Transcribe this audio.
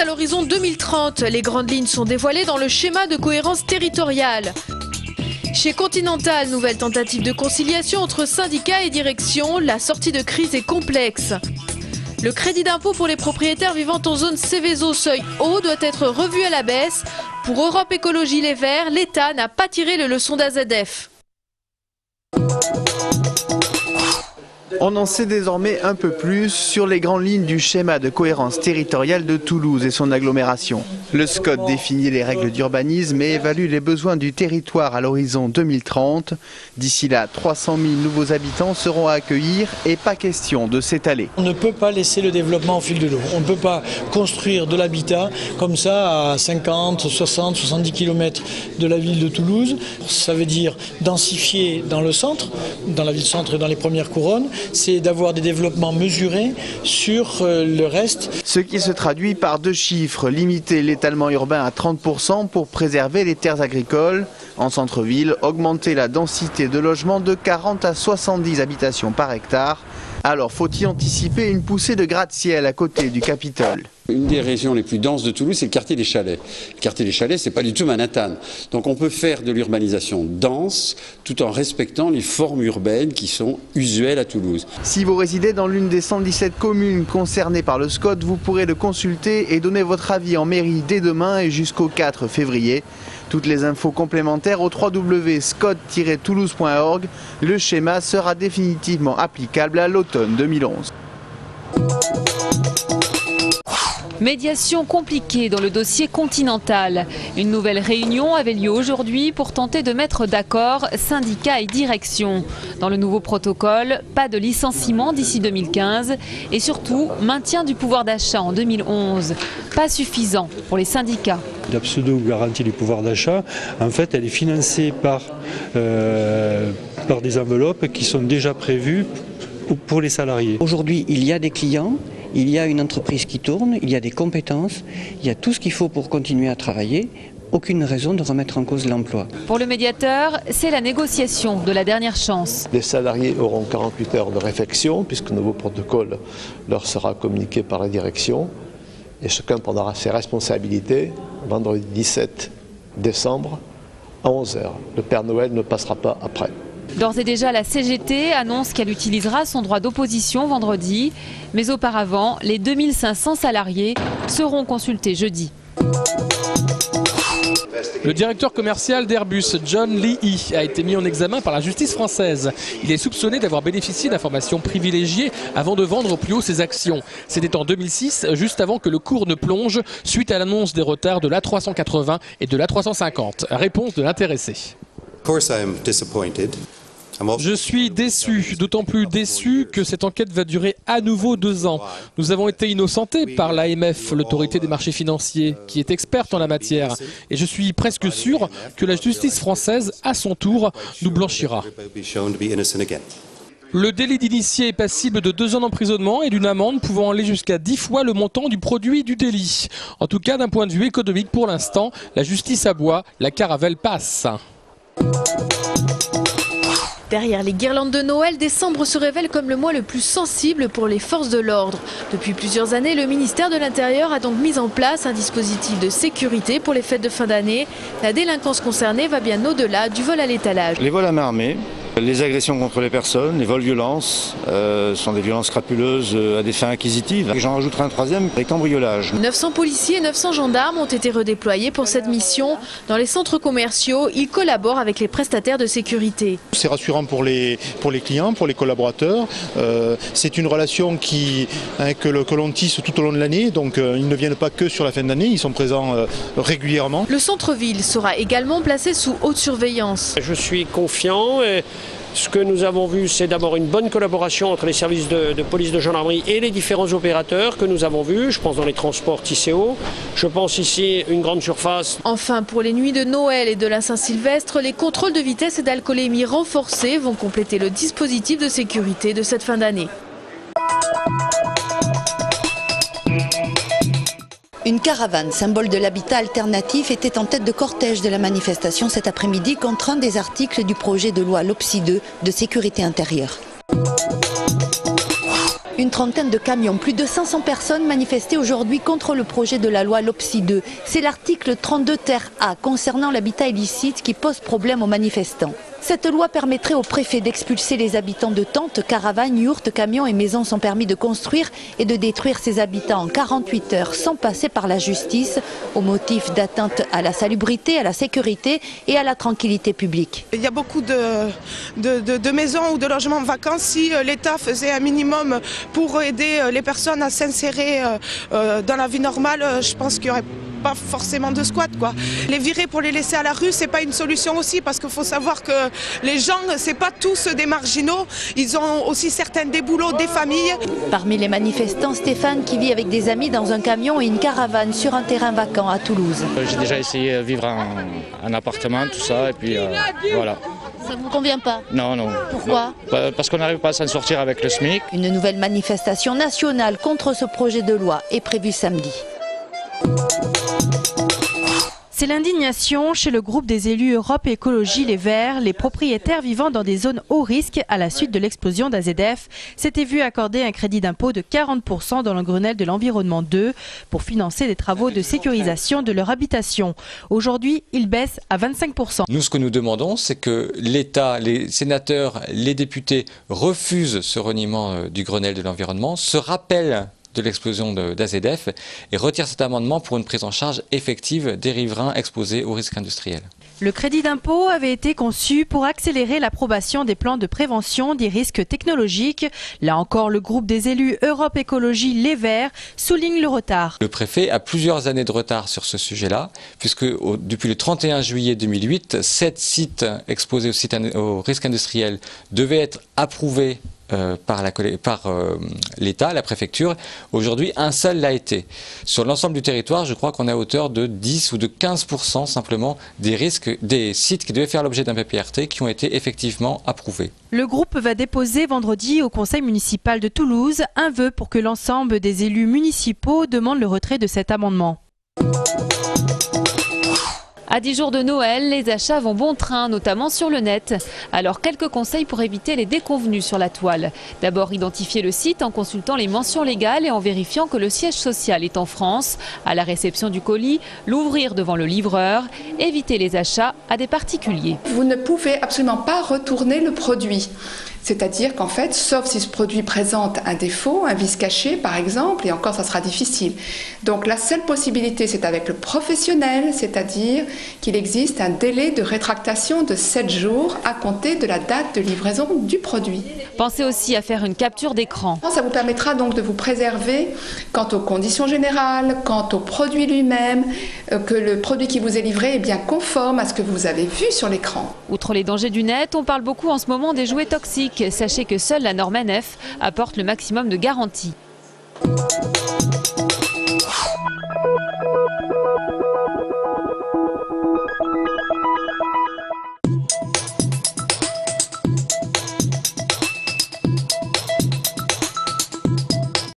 à l'horizon 2030. Les grandes lignes sont dévoilées dans le schéma de cohérence territoriale. Chez Continental, nouvelle tentative de conciliation entre syndicats et direction. La sortie de crise est complexe. Le crédit d'impôt pour les propriétaires vivant en zone Céveso seuil haut doit être revu à la baisse. Pour Europe Écologie Les Verts, l'État n'a pas tiré les leçons d'AZF. On en sait désormais un peu plus sur les grandes lignes du schéma de cohérence territoriale de Toulouse et son agglomération. Le SCOT définit les règles d'urbanisme et évalue les besoins du territoire à l'horizon 2030. D'ici là, 300 000 nouveaux habitants seront à accueillir et pas question de s'étaler. On ne peut pas laisser le développement au fil de l'eau. On ne peut pas construire de l'habitat comme ça à 50, 60, 70 km de la ville de Toulouse. Ça veut dire densifier dans le centre, dans la ville-centre et dans les premières couronnes. C'est d'avoir des développements mesurés sur le reste. Ce qui se traduit par deux chiffres, limiter l'étalement urbain à 30% pour préserver les terres agricoles. En centre-ville, augmenter la densité de logements de 40 à 70 habitations par hectare. Alors faut-il anticiper une poussée de gratte-ciel à côté du Capitole? Une des régions les plus denses de Toulouse, c'est le quartier des Chalets. Le quartier des Chalets, c'est pas du tout Manhattan. Donc on peut faire de l'urbanisation dense tout en respectant les formes urbaines qui sont usuelles à Toulouse. Si vous résidez dans l'une des 117 communes concernées par le SCOT, vous pourrez le consulter et donner votre avis en mairie dès demain et jusqu'au 4 février. Toutes les infos complémentaires au www.scot-toulouse.org. Le schéma sera définitivement applicable à l'automne 2011. Médiation compliquée dans le dossier Continental. Une nouvelle réunion avait lieu aujourd'hui pour tenter de mettre d'accord syndicats et direction. Dans le nouveau protocole, pas de licenciement d'ici 2015 et surtout maintien du pouvoir d'achat en 2011. Pas suffisant pour les syndicats. La pseudo-garantie du pouvoir d'achat, en fait, elle est financée par des enveloppes qui sont déjà prévues pour les salariés. Aujourd'hui, il y a des clients. Il y a une entreprise qui tourne, il y a des compétences, il y a tout ce qu'il faut pour continuer à travailler. Aucune raison de remettre en cause l'emploi. Pour le médiateur, c'est la négociation de la dernière chance. Les salariés auront 48 heures de réflexion puisque le nouveau protocole leur sera communiqué par la direction et chacun prendra ses responsabilités vendredi 17 décembre à 11h. Le Père Noël ne passera pas après. D'ores et déjà, la CGT annonce qu'elle utilisera son droit d'opposition vendredi. Mais auparavant, les 2500 salariés seront consultés jeudi. Le directeur commercial d'Airbus, John Lee, a été mis en examen par la justice française. Il est soupçonné d'avoir bénéficié d'informations privilégiées avant de vendre au plus haut ses actions. C'était en 2006, juste avant que le cours ne plonge, suite à l'annonce des retards de l'A380 et de l'A350. Réponse de l'intéressé. Je suis déçu, d'autant plus déçu que cette enquête va durer à nouveau 2 ans. Nous avons été innocentés par l'AMF, l'autorité des marchés financiers, qui est experte en la matière. Et je suis presque sûr que la justice française, à son tour, nous blanchira. Le délit d'initié est passible de 2 ans d'emprisonnement et d'une amende pouvant aller jusqu'à 10 fois le montant du produit du délit. En tout cas, d'un point de vue économique, pour l'instant, la justice aboie, la caravelle passe. Derrière les guirlandes de Noël, décembre se révèle comme le mois le plus sensible pour les forces de l'ordre. Depuis plusieurs années, le ministère de l'Intérieur a donc mis en place un dispositif de sécurité pour les fêtes de fin d'année. La délinquance concernée va bien au-delà du vol à l'étalage. Les vols à main armée, les agressions contre les personnes, les vols-violences sont des violences crapuleuses à des fins acquisitives. Et j'en rajouterai un troisième, les cambriolages. 900 policiers et 900 gendarmes ont été redéployés pour cette mission. Dans les centres commerciaux, ils collaborent avec les prestataires de sécurité. C'est rassurant pour les clients, pour les collaborateurs. C'est une relation que l'on tisse tout au long de l'année. Donc ils ne viennent pas que sur la fin d'année, ils sont présents régulièrement. Le centre-ville sera également placé sous haute surveillance. Je suis confiant. Ce que nous avons vu, c'est d'abord une bonne collaboration entre les services de police, de gendarmerie et les différents opérateurs que nous avons vus. Je pense dans les transports Tisséo. Je pense ici une grande surface. Enfin, pour les nuits de Noël et de la Saint-Sylvestre, les contrôles de vitesse et d'alcoolémie renforcés vont compléter le dispositif de sécurité de cette fin d'année. Une caravane, symbole de l'habitat alternatif, était en tête de cortège de la manifestation cet après-midi contre un des articles du projet de loi LOPSI 2 de sécurité intérieure. Une trentaine de camions, plus de 500 personnes manifestaient aujourd'hui contre le projet de la loi LOPSI 2. C'est l'article 32 ter A concernant l'habitat illicite qui pose problème aux manifestants. Cette loi permettrait au préfet d'expulser les habitants de tentes, caravanes, yourtes, camions et maisons sans permis de construire et de détruire ces habitants en 48 heures sans passer par la justice au motif d'atteinte à la salubrité, à la sécurité et à la tranquillité publique. Il y a beaucoup de maisons ou de logements vacants. Si l'État faisait un minimum pour aider les personnes à s'insérer dans la vie normale, je pense qu'il y aurait pas forcément de squat, quoi. Les virer pour les laisser à la rue, c'est pas une solution aussi, parce qu'il faut savoir que les gens, c'est pas tous des marginaux, ils ont aussi certains des boulots, des familles. Parmi les manifestants, Stéphane qui vit avec des amis dans un camion et une caravane sur un terrain vacant à Toulouse. J'ai déjà essayé de vivre en appartement, tout ça, et puis voilà. Ça ne vous convient pas? Non, non. Pourquoi? Non. Parce qu'on n'arrive pas à s'en sortir avec le SMIC. Une nouvelle manifestation nationale contre ce projet de loi est prévue samedi. C'est l'indignation chez le groupe des élus Europe Écologie Les Verts. Les propriétaires vivant dans des zones haut risque à la suite de l'explosion d'AZF s'étaient vus accorder un crédit d'impôt de 40% dans le Grenelle de l'environnement 2 pour financer des travaux de sécurisation de leur habitation. Aujourd'hui, il baisse à 25%. Nous, ce que nous demandons, c'est que l'État, les sénateurs, les députés refusent ce reniement du Grenelle de l'environnement, se rappellent de l'explosion d'AZF et retire cet amendement pour une prise en charge effective des riverains exposés aux risques industriels. Le crédit d'impôt avait été conçu pour accélérer l'approbation des plans de prévention des risques technologiques. Là encore, le groupe des élus Europe Écologie Les Verts souligne le retard. Le préfet a plusieurs années de retard sur ce sujet-là, puisque depuis le 31 juillet 2008, 7 sites exposés aux risques industriels devaient être approuvés par l'État, la préfecture. Aujourd'hui, un seul l'a été. Sur l'ensemble du territoire, je crois qu'on est à hauteur de 10 ou de 15% simplement des sites qui devaient faire l'objet d'un PPRT qui ont été effectivement approuvés. Le groupe va déposer vendredi au conseil municipal de Toulouse un vœu pour que l'ensemble des élus municipaux demandent le retrait de cet amendement. À 10 jours de Noël, les achats vont bon train, notamment sur le net. Alors quelques conseils pour éviter les déconvenues sur la toile. D'abord, identifier le site en consultant les mentions légales et en vérifiant que le siège social est en France. À la réception du colis, l'ouvrir devant le livreur. Éviter les achats à des particuliers. Vous ne pouvez absolument pas retourner le produit. C'est-à-dire qu'en fait, sauf si ce produit présente un défaut, un vice caché par exemple, et encore ça sera difficile. Donc la seule possibilité, c'est avec le professionnel, c'est-à-dire qu'il existe un délai de rétractation de 7 jours à compter de la date de livraison du produit. Pensez aussi à faire une capture d'écran. Ça vous permettra donc de vous préserver quant aux conditions générales, quant au produit lui-même, que le produit qui vous est livré est bien conforme à ce que vous avez vu sur l'écran. Outre les dangers du net, on parle beaucoup en ce moment des jouets toxiques. Sachez que seule la norme NF apporte le maximum de garantie.